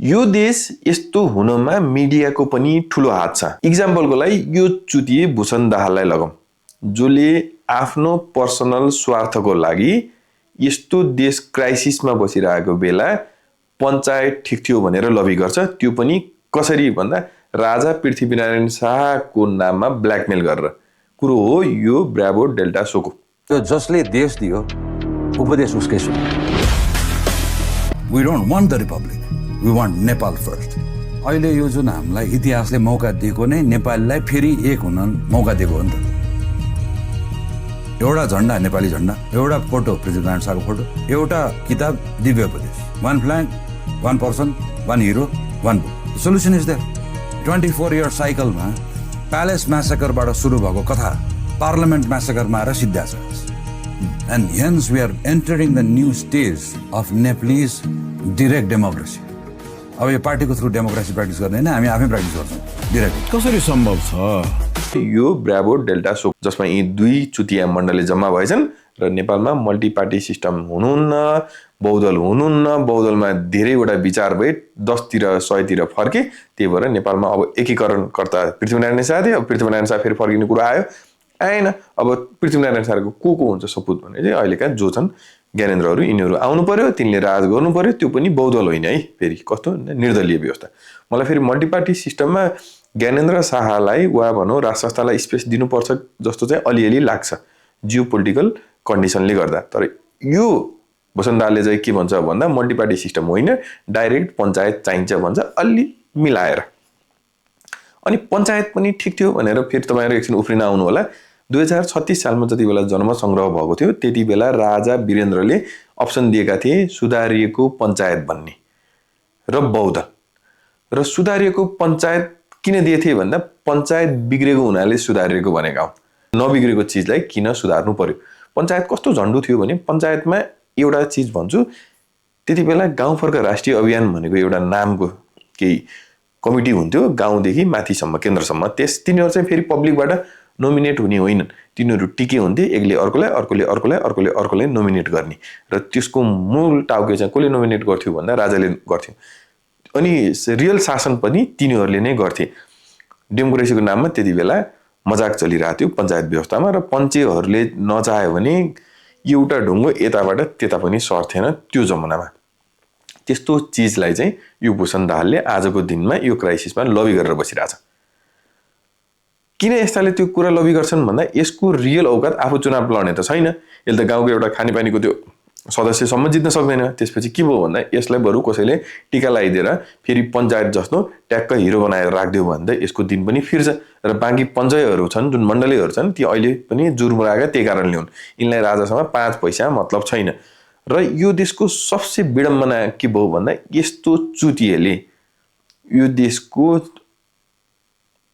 यो देश यस्तो हुनमा मिडियाको पनि ठूलो हात छ। इक्जाम्पलको लागि यो चुतिए भूषण दाहाललाई लगौं, जसले आफ्नो पर्सनल स्वार्थको लागि यस्तो देश क्राइसिसमा बसिरहेको बेला पञ्चायत ठिक थियो भनेर लबी गर्छ। त्यो पनि कसरी भन्दा राजा पृथ्वीनारायण शाहको नाममा ब्ल्याकमेल गरेर। कुरो हो यो ब्राभो डेल्टा सोको। त्यो जसले देश दियो उपदेश उसकै सुन्नु। We don't want the republic, we want Nepal first. अहिले यो जुन हामीलाई इतिहासले मौका दिएको नै नेपाललाई फेरि एक हुन मौका दिएको हो नि त। एउटा झन्डा नेपाली झन्डा, एउटा फोटो पृथ्वीनारायण शाहको फोटो, एउटा किताब Divya Upadesh, one flag, one person, one hero, one book. Solution is there. 24 year साइकलमा प्यालेस म्यासेकरबाट सुरु भएको कथा पार्लियामेन्ट म्यासेकरमा आएर सिद्ध्याछ। And hence we are entering the new stage of Nepalese direct democracy. अब यो पार्टीको थ्रु डेमोक्रेसी प्र्याक्टिस गर्दैन, हामी आफै प्र्याक्टिस गर्छौँ डिरेक्ट। कसरी सम्भव छ? यो ब्राभो डेल्टा सो जसमा यी दुई चुतिया मण्डलले जम्मा भएछन् र नेपालमा मल्टी पार्टी सिस्टम हुनुहुन्न, बहुदल हुनुहुन्न, बहुदलमा धेरैवटा विचार भए 10 तिर 100 तिर फर्के। त्यही भएर नेपालमा अब एकीकरणकर्ता पृथ्वीनारायण शाह थियो। अब पृथ्वीनारायण शाह फेरि फर्किने कुरा आएन। अब पृथ्वीनारायण शाहको को हुन्छ सपुत भने चाहिँ अहिलेका जो छन् ज्ञानेन्द्रहरू, यिनीहरू आउनु पर्यो, तिनले राज गर्नु पर्यो। त्यो पनि बहुदल होइन है, फेरि कस्तो निर्दलीय व्यवस्था। मलाई फेरि मल्टिपार्टी सिस्टममा ज्ञानेन्द्र शाहलाई वा भनौँ राज संस्थालाई स्पेस दिनुपर्छ जस्तो चाहिँ अलिअलि लाग्छ जियो पोलिटिकल कन्डिसनले गर्दा। तर यो भूषण दाहालले चाहिँ के भन्छ भन्दा मल्टिपार्टी सिस्टम होइन, डाइरेक्ट पञ्चायत चाहिन्छ भन्छ, अलि मिलाएर। अनि पञ्चायत पनि ठिक थियो भनेर फेरि तपाईँहरू एकछिन उफ्रिन आउनु होला। 2036 सालमा जति बेला जनमत संग्रह भएको थियो त्यति बेला राजा वीरेन्द्रले अप्सन दिएका थिए सुधारिएको पञ्चायत भन्ने र बौद्ध। र सुधारिएको पञ्चायत किन दिए थिए भन्दा पञ्चायत बिग्रेको हुनाले सुधारिएको भनेका हुन्। नबिग्रेको चिजलाई किन सुधार्नु पर्यो। पञ्चायत कस्तो झन्डु थियो भने पञ्चायतमा एउटा चिज भन्छु, त्यति बेला गाउँ फर्क राष्ट्रिय अभियान भनेको एउटा नामको केही कमिटी हुन्थ्यो गाउँदेखि माथिसम्म केन्द्रसम्म। तिनीहरू चाहिँ फेरि पब्लिकबाट नोमिनेट हुने होइनन्, तिनीहरू टिके हुन्थे। एकले अर्कोलाई, अर्कोले अर्कोलाई, अर्कोले अर्कोलाई नोमिनेट गर्ने। र त्यसको मूल टाउके चाहिँ कसले नोमिनेट गर्थ्यो भन्दा राजाले गर्थ्यो। अनि रियल शासन पनि तिनीहरूले नै गर्थे। डेमोक्रेसीको नाममा त्यति बेला मजाक चलिरहेको थियो पञ्चायत व्यवस्थामा। र पञ्चेहरूले नचाह्यो भने एउटा ढुङ्गो यताबाट त्यता पनि सर्थेन त्यो जमानामा। त्यस्तो चिजलाई चाहिँ यो भूषण दाहालले आजको दिनमा यो क्राइसिसमा लबी गरेर बसिरहेछ। किन यस्ताले त्यो कुरा लबी गर्छन् भन्दा यसको रियल औकात आफू चुनाव लड्ने त छैन। यसले त गाउँको एउटा खानेपानीको त्यो सदस्यसम्म जित्न सक्दैन। त्यसपछि के भयो भन्दा यसलाई बरु कसैले टिका लगाइदिएर फेरि पञ्चायत जस्तो ट्याक्क हिरो बनाएर राखिदियो भन्दा यसको दिन पनि फिर्छ। र बाँकी पञ्चायतहरू छन्, जुन मण्डलीहरू छन्, ती अहिले पनि जुर्मुराएका त्यही कारणले हुन्। यिनलाई राजासँग 5 पैसा मतलब छैन। र यो देशको सबसे विडम्बना के भयो भन्दा यस्तो चुतिएले यो देशको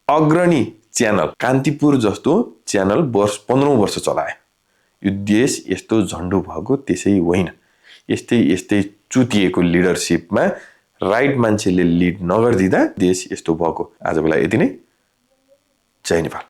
अग्रणी च्यानल कान्तिपुर जस्तो च्यानल 15 वर्ष चलाए। यो देश यस्तो झन्डु भएको त्यसै होइन। यस्तै चुतिएको लिडरसिपमा राइट मान्छेले लिड नगरिदिँदा देश यस्तो भएको। आजको लागि यति नै। जय नेपाल।